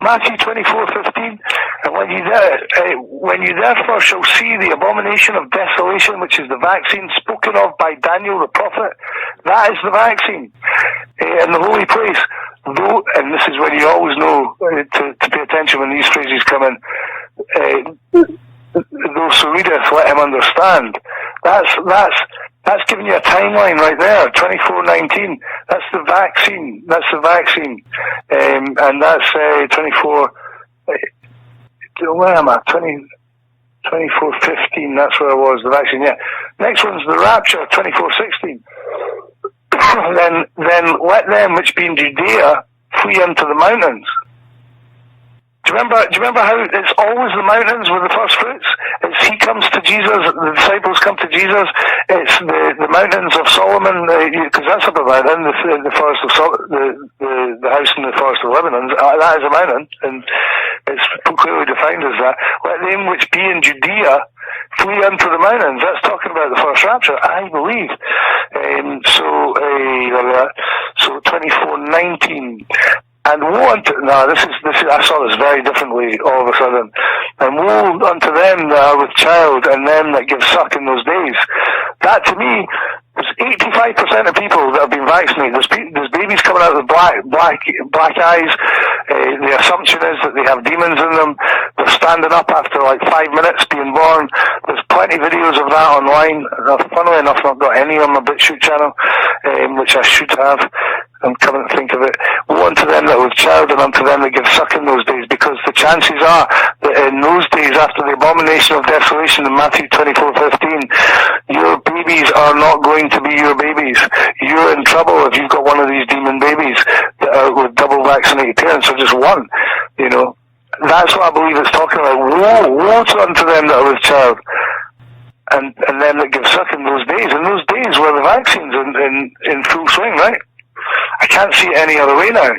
Matthew 24:15, and when you therefore shall see the abomination of desolation, which is the vaccine spoken of by Daniel the prophet, that is the vaccine, in the holy place. Though, and this is when you always know to pay attention when these phrases come in, those who readeth, let him understand. That's giving you a timeline right there, 24:19. That's the vaccine. And that's 24. Where am I? 24:15. That's where I was. The vaccine. Yeah. Next one's the rapture, 24:16. then let them which be in Judea flee unto the mountains. Do you remember how it's always the mountains with the first fruits? It's he comes to Jesus, the disciples come to Jesus. It's the mountains of Solomon, because that's up about then the forest of the house in the forest of Lebanon. That is a mountain, and it's clearly defined as that. Let them which be in Judea flee unto the mountains. That's talking about the first rapture, I believe. So 24:19. And woe unto this is I saw this very differently all of a sudden. And woe unto them that are with child and them that give suck in those days. That to me, there's 85% of people that have been vaccinated. There's babies coming out with black eyes. The assumption is that they have demons in them. They're standing up after like 5 minutes being born. There's plenty of videos of that online. Funnily enough, I've got any on my Bitchute channel, which I should have. I'm coming to think of it. Woe unto them that with child and unto them that give suck in those days, because the chances are that in those days after the abomination of desolation in Matthew 24:15, your babies are not going to be your babies. You're in trouble if you've got one of these demon babies that are with double vaccinated parents, or just one. That's what I believe it's talking about. Woe unto them that are with child and them that give suck in those days. In those days where the vaccine's in full swing, right? I can't see it any other way now.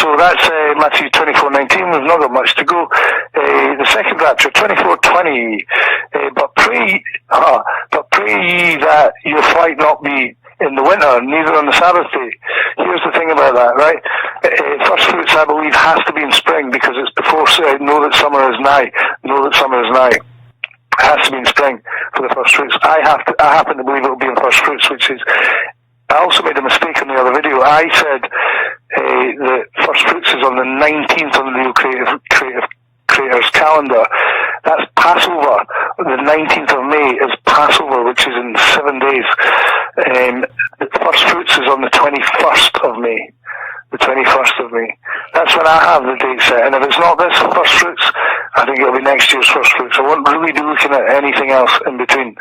So that's Matthew 24:19. We've not got much to go. The second rapture, 24:20. But pray ye that your flight not be in the winter, neither on the Sabbath day. Here's the thing about that, right? First fruits, I believe, has to be in spring, because it's before know that summer is nigh. Know that summer is nigh. It has to be in spring for the first fruits. I happen to believe it will be in first fruits, which is. I also made a mistake in the other video. I said the first fruits is on the 19th on the New Creator's calendar. That's Passover. The 19th of May is Passover, which is in 7 days. The first fruits is on the 21st of May. The 21st of May. That's when I have the date set. And if it's not this first fruits, I think it'll be next year's first fruits. I won't really be looking at anything else in between.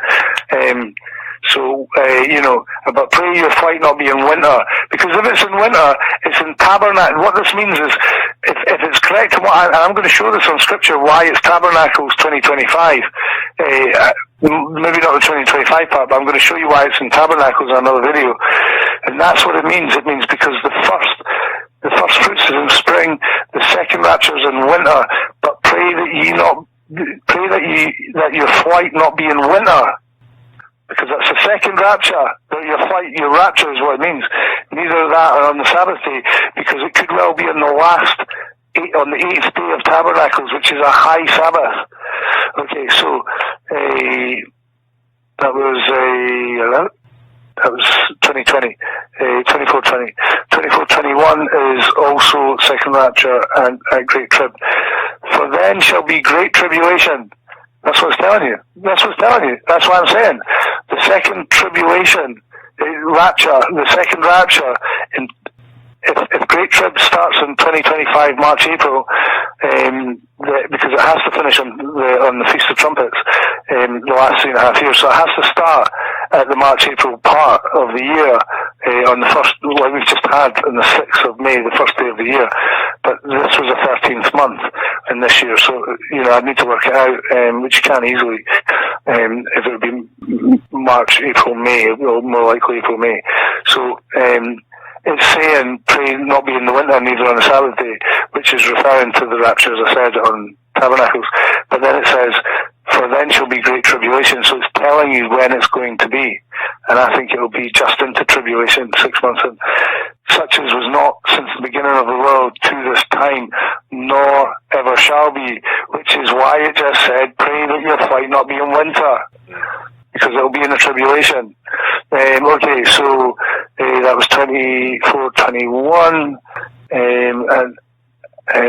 But pray your flight not be in winter, because if it's in winter, it's in tabernacle. What this means is, if it's correct, and I'm going to show this on scripture, why it's tabernacles 2025. Maybe not the 2025 part, but I'm going to show you why it's in tabernacles in another video. And that's what it means. It means because the first fruits is in spring, the second rapture is in winter, but pray that your flight not be in winter. Because that's the second rapture. Your rapture is what it means. Neither that or on the Sabbath day, because it could well be on on the 8th day of Tabernacles, which is a high Sabbath. Okay, so that was 2020, 24:20. 24:21 is also second rapture and a great trib. For then shall be great tribulation. That's what it's telling you. That's what I'm saying. The second tribulation, rapture, the second rapture, if Great Trib starts in 2025, March, April, because it has to finish on the Feast of Trumpets, the last 3.5 years, so it has to start at the March, April part of the year, on the first, like we've just had, on the 6th of May, the first day of the year. But this was the 13th month in this year, so, I'd need to work it out, which you can easily. If it would be March, April, May, well, more likely April, May. So, it's saying, pray not be in the winter, neither on the Sabbath day, which is referring to the rapture, as I said, on Tabernacles. But then it says, for then shall be great tribulation, so it's telling you when it's going to be. And I think it will be just into tribulation, 6 months in. Such as was not since the beginning of the world to to this time, nor ever shall be, which is why it just said, pray that your flight not be in winter, because it'll be in the tribulation. Okay, so that was 24-21, and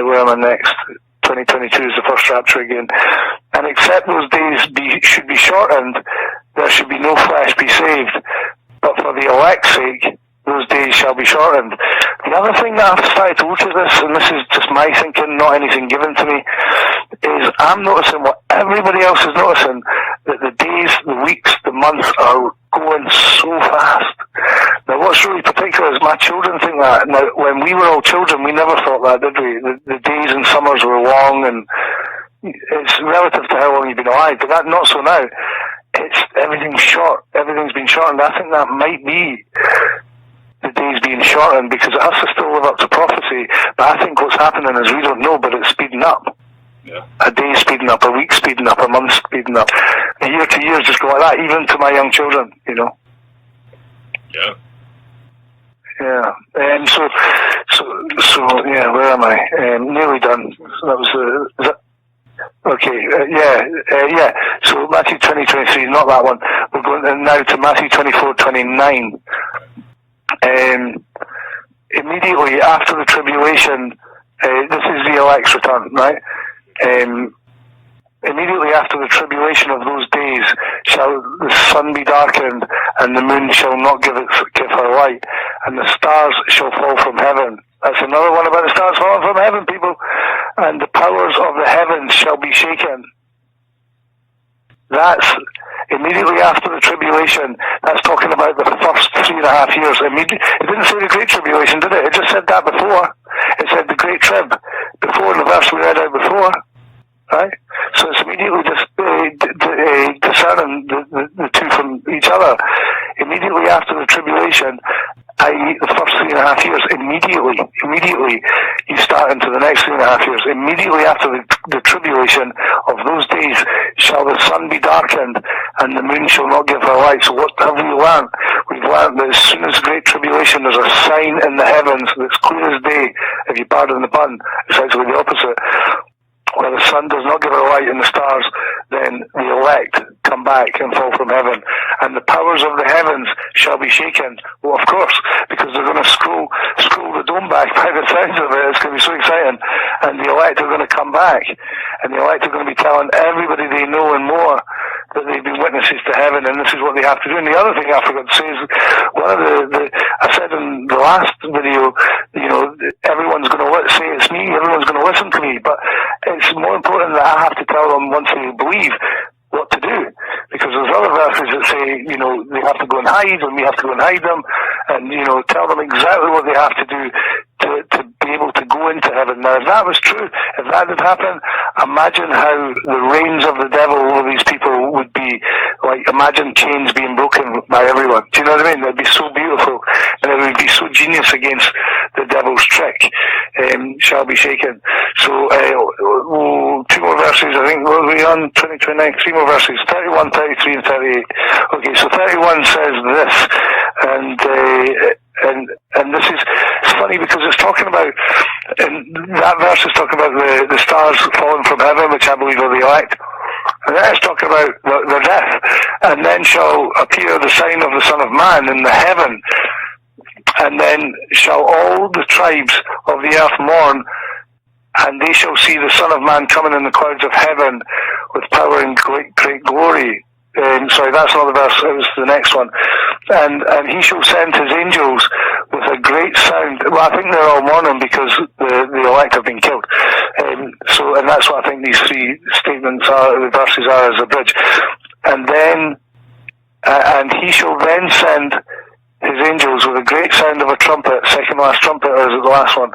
where am I next? 2022 is the first rapture again. And except those days should be shortened, there should be no flesh be saved. But for the elect's sake, those days shall be shortened. The other thing that I've started to look at this, and this is just my thinking, not anything given to me, is I'm noticing what everybody else is noticing, that the days, the weeks, the months are going so fast. Now what's really particular is my children think that. Now when we were all children, we never thought that, did we? The days and summers were long, and it's relative to how long you've been alive, but that not so now. Everything's short. Everything's been shortened. I think that might be the days being shortened because it has to still live up to prophecy. But I think what's happening is we don't know, but it's speeding up. Yeah. A day speeding up, a week speeding up, a month speeding up. A year to year just go like that, even to my young children, you know. Yeah. Yeah. So yeah, where am I? Nearly done. So that was is that? Okay, yeah. So Matthew 20:23, not that one. We're going now to Matthew 24:29. Immediately after the tribulation, this is the elect's return, right? Immediately after the tribulation of those days shall the sun be darkened, and the moon shall not give her light, and the stars shall fall from heaven. That's another one about the stars falling from heaven, people. And the powers of the heavens shall be shaken. That's immediately after the tribulation. That's talking about the first 3.5 years. It didn't say the Great Tribulation, did it? It just said that before. It said the Great Trib before in the verse we read out before. Right? So it's immediately just discerning the two from each other. Immediately after the tribulation, i.e. the first 3.5 years, immediately you start into the next 3.5 years. Immediately after the tribulation of those days shall the sun be darkened, and the moon shall not give her light. So what have we learned? We've learned that as soon as the Great Tribulation, there's a sign in the heavens that's clear as day. If you pardon the pun, it's actually the opposite. Where the sun does not give her light and the stars, then the elect come back and fall from heaven. And the powers of the heavens shall be shaken. Well, of course, because they're going to scroll the dome back by the sounds of it. It's going to be so exciting. And the elect are going to come back. And the elect are going to be telling everybody they know and more that they've been witnesses to heaven, and this is what they have to do. And the other thing I forgot to say is, one of I said in the last video, you know, everyone's going to say it's me, everyone's going to listen to me, but it's more important that I have to tell them once they believe what to do, because there's other verses that say, you know, they have to go and hide, and we have to go and hide them, and, you know, tell them exactly what they have to do to be able to go into heaven. Now, if that was true, if that did happen, imagine how the reigns of the devil over these people would be. Like, imagine chains being broken by everyone. Do you know what I mean? That'd be so beautiful, and it would be so genius against the devil's trick. Shall be shaken. So, 2 more verses, I think. What are we on? 29, 3 more verses. 31, 33, and 38. Okay, so 31 says this, and this is, it's funny because it's talking about, and that verse is talking about the stars falling from heaven, which I believe are the elect. And then it's talking about the death. And then shall appear the sign of the Son of Man in the heaven. And then shall all the tribes of the earth mourn, and they shall see the Son of Man coming in the clouds of heaven with power and great glory. Sorry, that's not the verse, it was the next one. And he shall send his angels with a great sound. Well, I think they're all mourning because the elect have been killed. And that's what I think these 3 statements are, the verses are, as a bridge. And then, and he shall then send his angels with a great sound of a trumpet, second last trumpet, or is it the last one?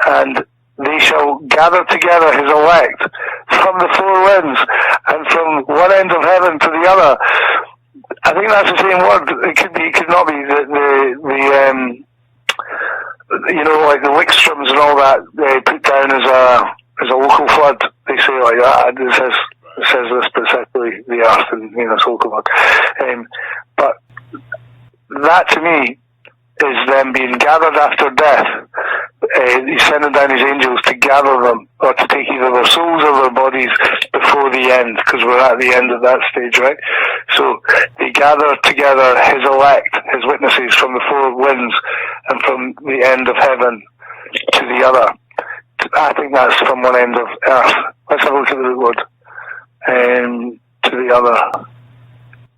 And they shall gather together his elect from the 4 winds, and from one end of heaven to the other. I think that's the same word. It could not be the you know, like the Wickstroms and all that, they put down as a local flood. They say like that. It says this, but it's actually the earth, and you know, it's a local flood. But that to me is them being gathered after death. he's sending down his angels to gather them, or to take either their souls or their bodies before the end, because we're at the end of that stage, right? So they gather together his elect, his witnesses from the four winds and from the end of heaven to the other. I think that's from one end of earth. Let's have a look at the root word. To the other.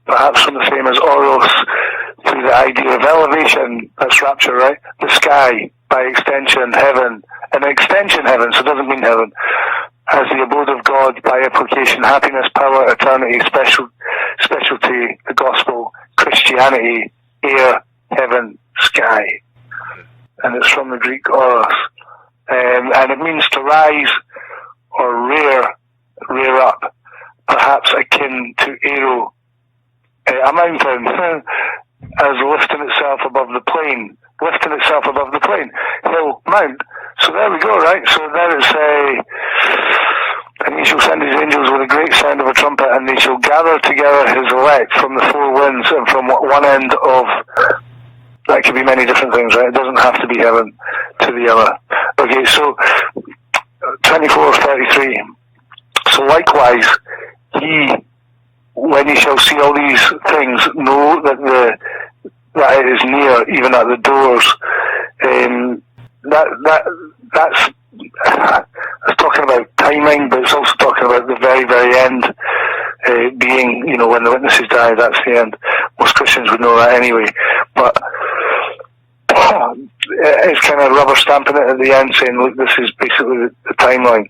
Perhaps from the same as oros, through the idea of elevation, that's rapture, right? The sky, by extension, heaven, and extension heaven, so it doesn't mean heaven, as the abode of God, by application, happiness, power, eternity, specialty, the gospel, Christianity, air, heaven, sky. And it's from the Greek oros. And it means to rise or rear up, perhaps akin to aero, a mountain, as lifting itself above the plain. Hill, mount. So there we go, right? So there it's and he shall send his angels with a great sound of a trumpet, and they shall gather together his elect from the four winds and from one end of, that could be many different things, right? It doesn't have to be heaven to the other. Okay, so 24:33. So likewise, when ye shall see all these things, know that it is near, even at the doors. That's talking about timing, but it's also talking about the very, very end, being, when the witnesses die, that's the end. Most Christians would know that anyway, but it's kind of rubber stamping it at the end, saying, look, this is basically the timeline.